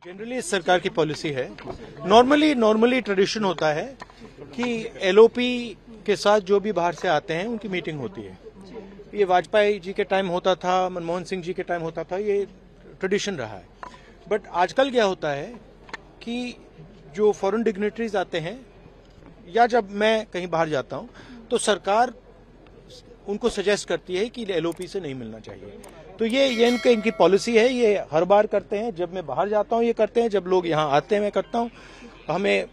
Generally इस सरकार की पॉलिसी है। नॉर्मली ट्रेडिशन होता है कि एलओपी के साथ जो भी बाहर से आते हैं उनकी मीटिंग होती है। ये वाजपेयी जी के टाइम होता था, मनमोहन सिंह जी के टाइम होता था, ये ट्रेडिशन रहा है। बट आजकल क्या होता है कि जो फॉरेन डिग्नेटरीज आते हैं या जब मैं कहीं बाहर जाता हूं तो सरकार उनको सजेस्ट करती है कि एलओपी से नहीं मिलना चाहिए। तो ये इनकी पॉलिसी है। ये हर बार करते हैं, जब मैं बाहर जाता हूं ये करते हैं, जब लोग यहाँ आते हैं मैं करता हूं। हमें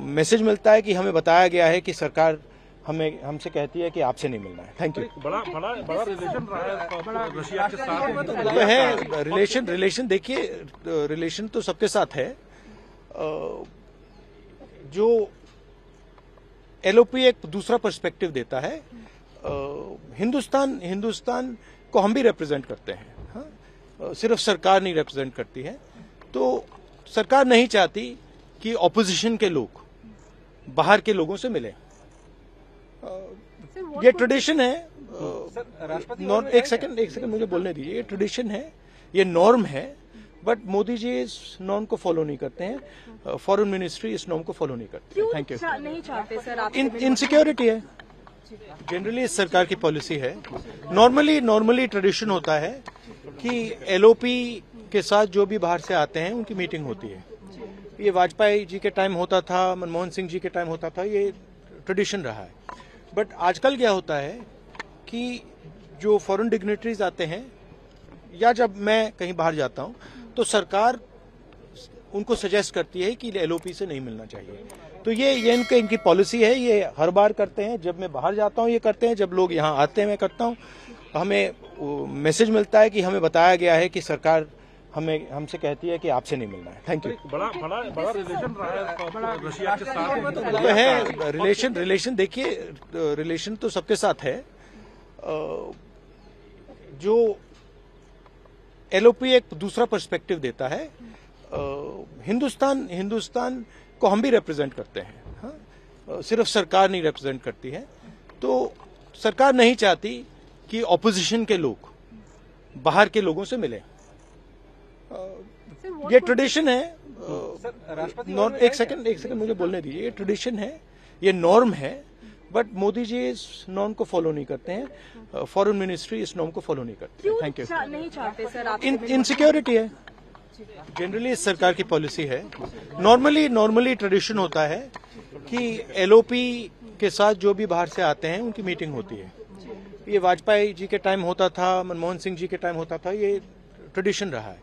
मैसेज मिलता है कि हमें बताया गया है कि सरकार हमसे कहती है कि आपसे नहीं मिलना है। Thank you. बड़ा रिलेशन रहा है रशिया के साथ तो है रिलेशन देखिए, रिलेशन तो सबके साथ है। जो एलओपी एक दूसरा पर्सपेक्टिव देता है। हिंदुस्तान को हम भी रिप्रेजेंट करते हैं। हाँ? सिर्फ सरकार नहीं रिप्रेजेंट करती है। तो सरकार नहीं चाहती कि ऑपोजिशन के लोग बाहर के लोगों से मिले। ये ट्रेडिशन है। एक सेकंड मुझे बोलने दीजिए। ये ट्रेडिशन है, ये नॉर्म है। बट मोदी जी इस नॉर्म को फॉलो नहीं करते हैं। फॉरेन मिनिस्ट्री इस नॉर्म को फॉलो नहीं करती है। Thank you. नहीं चाहते सर आप इनसिक्योरिटी है। जनरली इस सरकार की पॉलिसी है। नॉर्मली ट्रेडिशन होता है कि एलओपी के साथ जो भी बाहर से आते हैं उनकी मीटिंग होती है। ये वाजपेयी जी के टाइम होता था, मनमोहन सिंह जी के टाइम होता था, ये ट्रेडिशन रहा है। बट आजकल क्या होता है कि जो फॉरेन डिग्नेटरीज आते हैं या जब मैं कहीं बाहर जाता हूं तो सरकार उनको सजेस्ट करती है कि एलओपी से नहीं मिलना चाहिए। तो ये इनकी पॉलिसी है। ये हर बार करते हैं, जब मैं बाहर जाता हूं ये करते हैं, जब लोग यहाँ आते हैं मैं करता हूं। हमें मैसेज मिलता है कि हमें बताया गया है कि सरकार हमसे कहती है कि आपसे नहीं मिलना है। Thank you. बड़ा रिलेशन रहा है रशिया के साथ तो है रिलेशन देखिए, रिलेशन तो सबके साथ है। जो एलओपी एक दूसरा पर्सपेक्टिव देता है। हिंदुस्तान को हम भी रिप्रेजेंट करते हैं। हाँ? सिर्फ सरकार नहीं रिप्रेजेंट करती है। तो सरकार नहीं चाहती कि ऑपोजिशन के लोग बाहर के लोगों से मिले। ये ट्रेडिशन है। एक सेकंड मुझे बोलने दीजिए। ये ट्रेडिशन है, ये नॉर्म है। बट मोदी जी इस नॉर्म को फॉलो नहीं करते हैं। फॉरेन मिनिस्ट्री इस नॉर्म को फॉलो नहीं करती है। Thank you. नहीं चाहते सर आप इनसिक्योरिटी है। जनरली इस सरकार की पॉलिसी है। नॉर्मली ट्रेडिशन होता है कि एलओपी के साथ जो भी बाहर से आते हैं उनकी मीटिंग होती है। ये वाजपेयी जी के टाइम होता था, मनमोहन सिंह जी के टाइम होता था, ये ट्रेडिशन रहा है।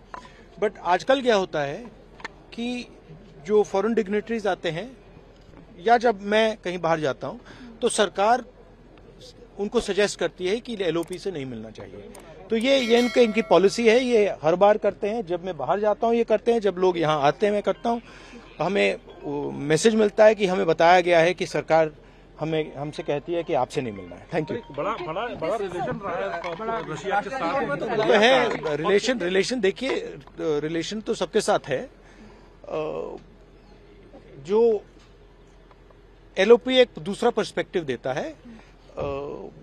बट आजकल क्या होता है कि जो फॉरेन डिग्नेटरीज आते हैं या जब मैं कहीं बाहर जाता हूं तो सरकार उनको सजेस्ट करती है कि एलओपी से नहीं मिलना चाहिए। तो ये इनकी पॉलिसी है। ये हर बार करते हैं, जब मैं बाहर जाता हूं ये करते हैं, जब लोग यहाँ आते हैं मैं करता हूं। हमें मैसेज मिलता है कि हमें बताया गया है कि सरकार हमसे कहती है कि आपसे नहीं मिलना है। Thank you. बड़ा रिलेशन रहा है रशिया के साथ तो है रिलेशन देखिए, रिलेशन तो सबके साथ है। जो एलओपी एक दूसरा पर्सपेक्टिव देता है।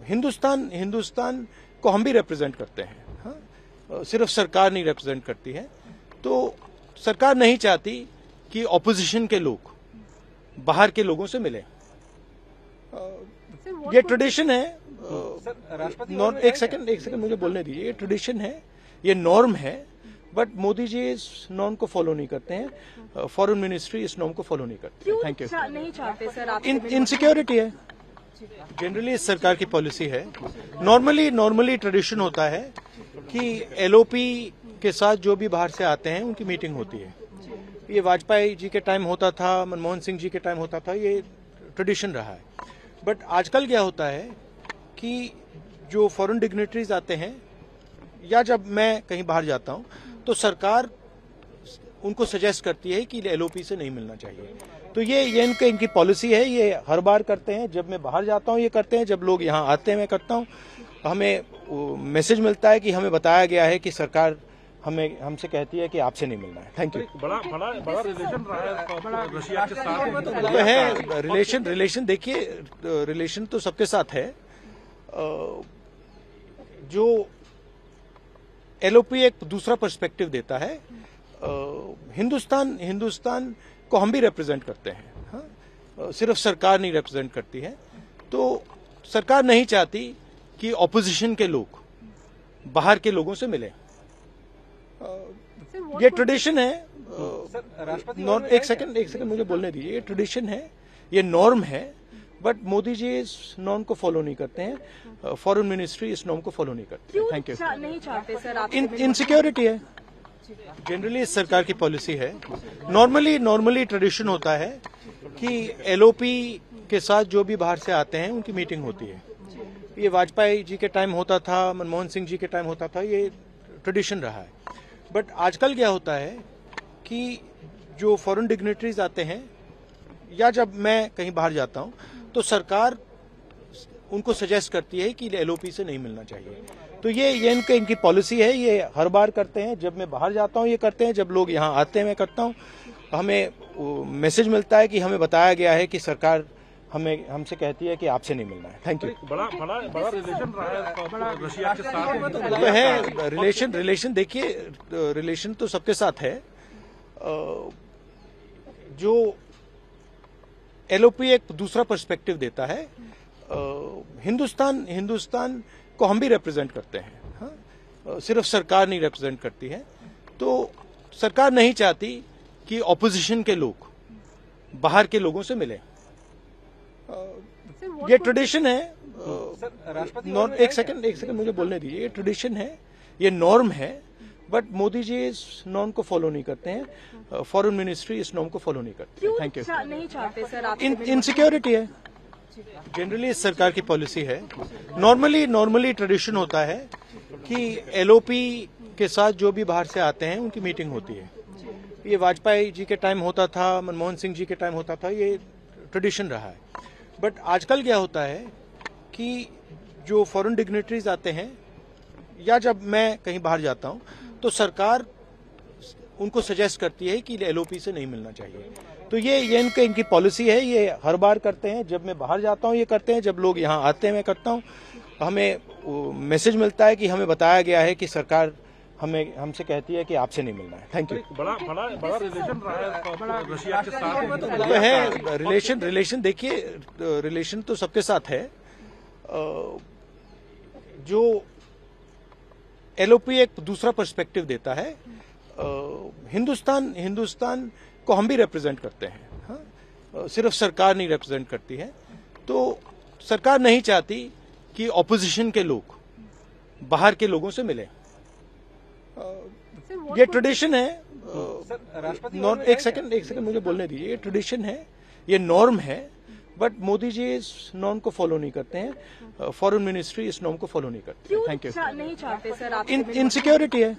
हिंदुस्तान को हम भी रिप्रेजेंट करते हैं। हाँ? सिर्फ सरकार नहीं रिप्रेजेंट करती है। तो सरकार नहीं चाहती कि ऑपोजिशन के लोग बाहर के लोगों से मिले। ये ट्रेडिशन है। एक सेकंड मुझे बोलने दीजिए। ये ट्रेडिशन है, ये नॉर्म है। बट मोदी जी इस नॉर्म को फॉलो नहीं करते हैं। फॉरेन मिनिस्ट्री इस नॉर्म को फॉलो नहीं करती है। Thank you. नहीं चाहते सर आप इनसिक्योरिटी है। जनरली इस सरकार की पॉलिसी है। नॉर्मली ट्रेडिशन होता है कि एलओपी के साथ जो भी बाहर से आते हैं उनकी मीटिंग होती है। ये वाजपेयी जी के टाइम होता था, मनमोहन सिंह जी के टाइम होता था, ये ट्रेडिशन रहा है। बट आजकल क्या होता है कि जो फॉरेन डिग्नेटरीज आते हैं या जब मैं कहीं बाहर जाता हूं तो सरकार उनको सजेस्ट करती है कि एलओपी से नहीं मिलना चाहिए। तो ये इनकी पॉलिसी है। ये हर बार करते हैं, जब मैं बाहर जाता हूं ये करते हैं, जब लोग यहाँ आते हैं मैं करता हूं। हमें मैसेज मिलता है कि हमें बताया गया है कि सरकार हमसे कहती है कि आपसे नहीं मिलना है। Thank you. बड़ा रिलेशन रहा है रशिया के साथ तो है रिलेशन देखिए, रिलेशन तो सबके साथ है। जो एलओपी एक दूसरा पर्सपेक्टिव देता है। हिंदुस्तान को हम भी रिप्रेजेंट करते हैं। हाँ? सिर्फ सरकार नहीं रिप्रेजेंट करती है। तो सरकार नहीं चाहती कि ऑपोजिशन के लोग बाहर के लोगों से मिले। ये ट्रेडिशन है। एक सेकंड मुझे बोलने दीजिए। ये ट्रेडिशन है, ये नॉर्म है, बट मोदी जी इस नॉर्म को फॉलो नहीं करते हैं। फॉरेन मिनिस्ट्री इस नॉर्म को फॉलो नहीं करती है। Thank you. नहीं चाहते सर आप इनसिक्योरिटी है, जनरली इस सरकार की पॉलिसी है। नॉर्मली ट्रेडिशन होता है कि एलओपी के साथ जो भी बाहर से आते हैं उनकी मीटिंग होती है। ये वाजपेयी जी के टाइम होता था, मनमोहन सिंह जी के टाइम होता था, ये ट्रेडिशन रहा है। बट आजकल क्या होता है कि जो फॉरेन डिग्नेटरीज आते हैं या जब मैं कहीं बाहर जाता हूं तो सरकार उनको सजेस्ट करती है कि एलओपी से नहीं मिलना चाहिए। तो ये इनकी पॉलिसी है। ये हर बार करते हैं। जब मैं बाहर जाता हूं ये करते हैं, जब लोग यहाँ आते हैं मैं करता हूं। हमें मैसेज मिलता है कि हमें बताया गया है कि सरकार हमसे कहती है कि आपसे नहीं मिलना है। Thank you. बड़ा रिलेशन रहा है रशिया के साथ है। रिलेशन देखिए, रिलेशन तो सबके साथ है। जो एलओपी एक दूसरा पर्सपेक्टिव देता है। हिंदुस्तान को हम भी रिप्रेजेंट करते हैं। हाँ? सिर्फ सरकार नहीं रिप्रेजेंट करती है। तो सरकार नहीं चाहती कि ऑपोजिशन के लोग बाहर के लोगों से मिले। ये ट्रेडिशन है। एक सेकंड मुझे बोलने दीजिए। ये ट्रेडिशन है, ये नॉर्म है, बट मोदी जी इस नॉर्म को फॉलो नहीं करते हैं। फॉरेन मिनिस्ट्री इस नॉर्म को फॉलो नहीं करती है। Thank you. नहीं चाहते सर आप इनसिक्योरिटी है, जनरली इस सरकार की पॉलिसी है। नॉर्मली ट्रेडिशन होता है कि एलओपी के साथ जो भी बाहर से आते हैं उनकी मीटिंग होती है। ये वाजपेयी जी के टाइम होता था, मनमोहन सिंह जी के टाइम होता था, ये ट्रेडिशन रहा है। बट आजकल क्या होता है कि जो फॉरेन डिग्नेटरीज आते हैं या जब मैं कहीं बाहर जाता हूं तो सरकार उनको सजेस्ट करती है कि एलओपी से नहीं मिलना चाहिए। तो ये इनकी पॉलिसी है। ये हर बार करते हैं। जब मैं बाहर जाता हूं ये करते हैं, जब लोग यहाँ आते हैं मैं करता हूं। हमें मैसेज मिलता है कि हमें बताया गया है कि सरकार हमसे कहती है कि आपसे नहीं मिलना है। Thank you. बड़ा रिलेशन रहा है रशिया के साथ है। रिलेशन देखिए, रिलेशन तो सबके साथ है। जो एलओपी एक दूसरा पर्सपेक्टिव देता है। हिंदुस्तान को हम भी रिप्रेजेंट करते हैं। हाँ? सिर्फ सरकार नहीं रिप्रेजेंट करती है। तो सरकार नहीं चाहती कि ऑपोजिशन के लोग बाहर के लोगों से मिले। ये ट्रेडिशन है। एक सेकंड मुझे बोलने दीजिए। ये ट्रेडिशन है, ये नॉर्म है, बट मोदी जी इस नॉर्म को फॉलो नहीं करते हैं। फॉरेन मिनिस्ट्री इस नॉर्म को फॉलो नहीं करती है। Thank you. नहीं चाहते सर आप इनसिक्योरिटी है,